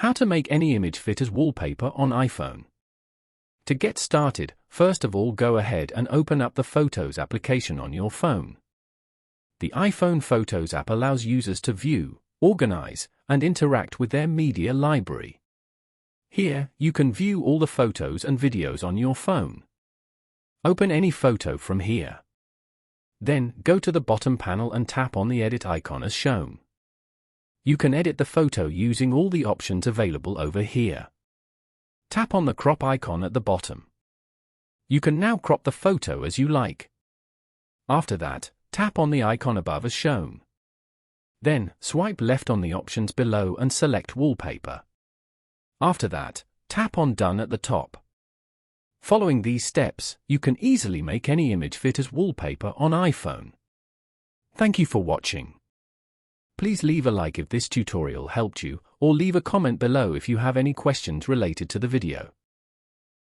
How to make any image fit as wallpaper on iPhone. To get started, first of all go ahead and open up the Photos application on your phone. The iPhone Photos app allows users to view, organize, and interact with their media library. Here, you can view all the photos and videos on your phone. Open any photo from here. Then, go to the bottom panel and tap on the edit icon as shown. You can edit the photo using all the options available over here. Tap on the crop icon at the bottom. You can now crop the photo as you like. After that, tap on the icon above as shown. Then, swipe left on the options below and select Wallpaper. After that, tap on Done at the top. Following these steps, you can easily make any image fit as wallpaper on iPhone. Thank you for watching. Please leave a like if this tutorial helped you, or leave a comment below if you have any questions related to the video.